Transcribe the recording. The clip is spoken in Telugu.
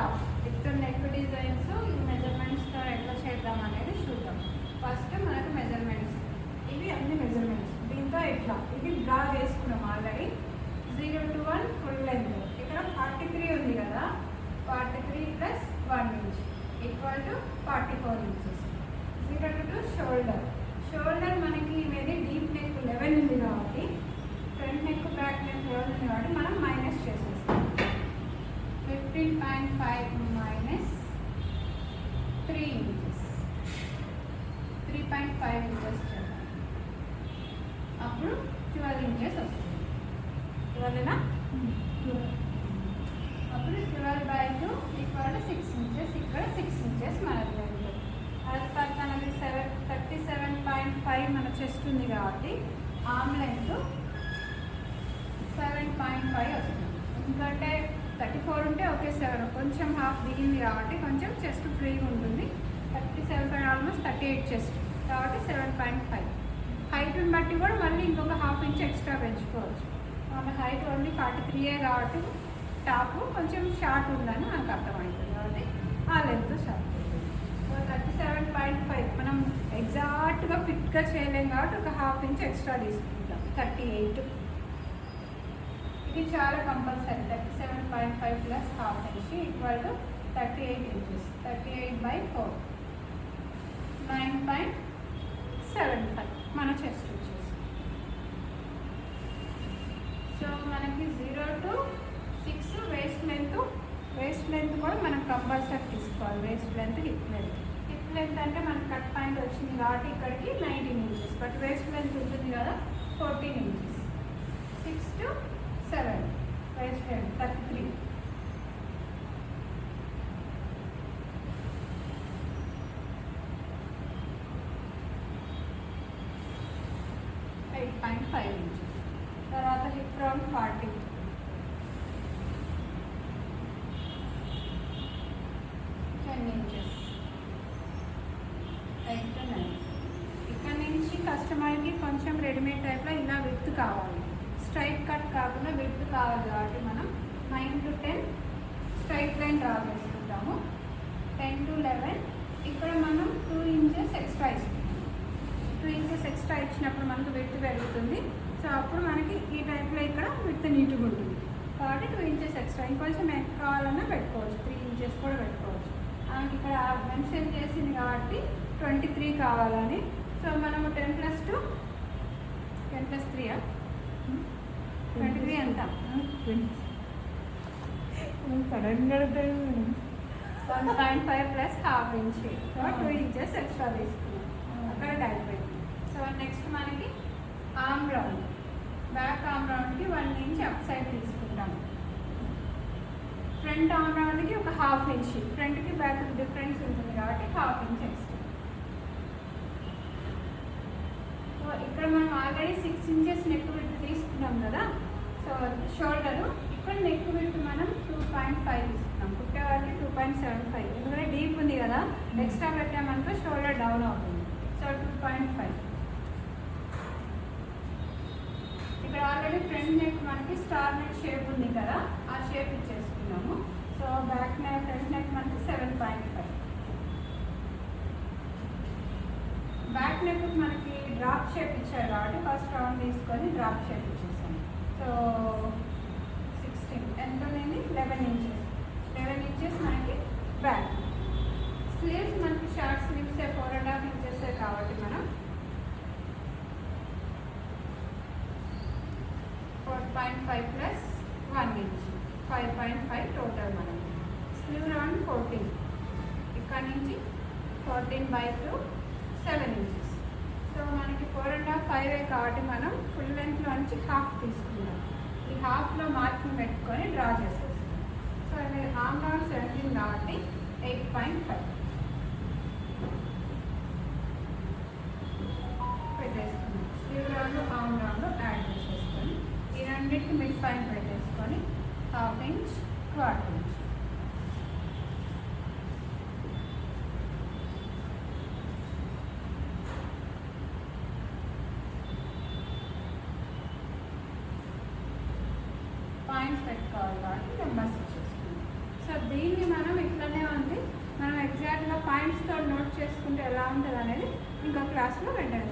టాప్ విత్ నెక్ డిజైన్స్ ఈ మెజర్మెంట్స్తో ఎట్లా చేద్దాం అనేది చూద్దాం. ఫస్ట్ మనకు మెజర్మెంట్స్, ఇవి అన్ని మెజర్మెంట్స్. దీంతో ఎట్లా ఇది డ్రా చేసుకున్నాం ఆల్రెడీ. 0 to 1 ఫుల్ లెంత్, ఇక్కడ 43 ఉంది కదా, 43 plus 1 inch equal to 44 inches. 0 to 2 shoulder, shoulder మనకి ఇది డీప్ నెక్ 11 ఉంది కాబట్టి, ఫ్రంట్ నెక్ బ్యాక్ నెక్ 12 ఉంది కాబట్టి మనం మైనస్ చేసేస్తాం. 15.5 మైనస్ 3 ఇంచెస్, 3.5 ఇంచెస్ చేద్దాం. అప్పుడు 12 ఇంచెస్ వస్తుంది. 12నా అప్పుడు 12/2 ఈక్వల్ టు 6 ఇంచెస్. ఇక్కడ 6 ఇంచెస్ మనది లెంత్. అది మనది 37.5 మన చెస్ట్ ఉంది కాబట్టి ఆర్మ్ లెంత్ 7.5 వస్తుంది. ఎందుకంటే 34 ఉంటే ఓకే 7, కొంచెం హాఫ్ దిగింది కాబట్టి కొంచెం చెస్ట్ ఫ్రీగా ఉంటుంది. 37 ఆల్మోస్ట్ 38 చెస్ట్ కాబట్టి 7.5. హైట్ని బట్టి కూడా మళ్ళీ ఇంకొక హాఫ్ ఇంచ్ ఎక్స్ట్రా పెంచుకోవచ్చు. మన హైట్ ఓన్లీ 43 కాబట్టి టాప్ కొంచెం షార్ట్ ఉందని మనకు అర్థమవుతుంది కాబట్టి ఆ లెంత్ షార్ట్. 37.5 మనం ఎగ్జాక్ట్గా ఫిట్గా చేయలేం కాబట్టి ఒక హాఫ్ ఇంచ్ ఎక్స్ట్రా తీసుకుంటాం. 38 ఇది చాలా compulsory. 37.5 plus half inch equal to 38 inches. 38/4 9.75 మన చెస్ట్ వచ్చేసి. సో మనకి 0 to 6 waste length. Waste length కూడా మనం కంపల్సరీ తీసుకోవాలి. Waste length, hip length. Hip length అంటే మనకి కట్ పాయింట్ వచ్చింది కాబట్టి ఇక్కడికి 19 ఇంచెస్, బట్ వేస్ట్ లెంత్ ఉంటుంది కదా 14 inches. 6 to 7 waste length 33. 8.5 inches. తర్వాత హిప్ రౌండ్ 40, 10 ఇంచెస్, 8 to 9. ఇక్కడ నుంచి కస్టమర్కి కొంచెం రెడీమేడ్ టైప్లో ఇలా విత్ కావాలి, స్ట్రైట్ కట్ కాకుండా విత్ కావాలి కాబట్టి మనం 9 to 10 స్ట్రైట్ లైన్ డ్రా చేసుకుంటాము. 10 to 11 ఇక్కడ మనం 2 ఇంచెస్ ఎక్స్ట్రా ఇస్తాము. 2 ఇంచెస్ ఎక్స్ట్రా ఇచ్చినప్పుడు మనకు విత్ పెరుగుతుంది. సో అప్పుడు మనకి ఈ టైప్లో ఇక్కడ విత్ నీట్గా ఉంటుంది కాబట్టి 2 ఇంచెస్ ఎక్స్ట్రా. ఇంకొంచెం ఎక్కువ కావాలన్నా పెట్టుకోవచ్చు, 3 ఇంచెస్ కూడా పెట్టుకోవచ్చు. మనకి ఇక్కడ మెన్షన్ చేసింది కాబట్టి 23 కావాలని. సో మనము 10 + 2 10 + 3 23 ఎంత? 1.5 plus half inch, 2 inches extra తీసుకున్నాం. అక్కడ అయిపోయింది. సో నెక్స్ట్ మనకి ఆర్మ్ రౌండ్. బ్యాక్ ఆర్మ్ రౌండ్కి 1 ఇంచ్ అప్ సైడ్ తీసుకుంటాము. ఫ్రంట్ ఆర్మ్ రౌండ్కి ఒక హాఫ్ ఇంచ్, ఫ్రంట్కి బ్యాక్కి డిఫరెన్స్ ఉంటుంది కాబట్టి హాఫ్ ఇంచ్ ఎక్స్ట్రా. సో ఇక్కడ మనం ఆల్రెడీ 6 ఇంచెస్ నెక్ విడ్త్ తీసుకున్నాం కదా. సో షోల్డరు ఇక్కడ నెక్ విడ్త్ మనం 2.5 తీసుకున్నాం. కుట్టేవారికి 2.75, ఎందుకంటే డీప్ ఉంది కదా, ఎక్స్ట్రా పెట్టామనుకో షోల్డర్ డౌన్ అవుతుంది. సో 2.5. ఇక్కడ ఆల్రెడీ ఫ్రంట్ నెక్ మనకి స్టార్ నెక్ షేప్ ఉంది కదా, ఆ షేప్ ఇచ్చేసుకున్నాము. So back neck, front neck మనకి 7.5. బ్యాక్ నెక్ మనకి డ్రాప్ షేప్ ఇచ్చారు కాబట్టి ఫస్ట్ రౌండ్ తీసుకొని డ్రాప్ షేప్ ఇచ్చేసాము. సో 16 ఎంత ఉంది? 11 ఇంచెస్. 11 ఇంచెస్ మనకి బ్యాక్. స్లీవ్స్ మనకి షార్ట్ స్లీవ్స్ 4.5 ఇంచెస్ కాబట్టి మనం 4.5 ప్లస్ 1 ఇంచ్ 5.5 టోటల్ మనం. స్లీవ్ రౌండ్ 14, ఇక్కడ నుంచి 14/2 7 ఇంచెస్. సో మనకి 4.5 5 కాబట్టి మనం ఫుల్ లెంత్లో నుంచి హాఫ్ తీసుకుందాం. ఈ హాఫ్లో మార్కింగ్ పెట్టుకొని డ్రా చేసేస్తాం. సో అది ఆర్మ్ రౌండ్ 17 కాబట్టి 8.5 పెట్టేసుకున్నాం. Slew round, arm round add చేసేసుకొని ఈ రెండింటికి మిడ్ పాయింట్ పెట్టేసుకొని హాఫ్ ఇంచ్, 1/4 ఇంచ్. పాయింట్స్ పెట్టుకోవాలి కాబట్టి నెంబర్స్ వచ్చేసుకుంటాం. సో దీన్ని మనం చేసుకుంటే ఎలా ఉంటుంది అనేది ఇంకో క్లాస్లో వెంటనే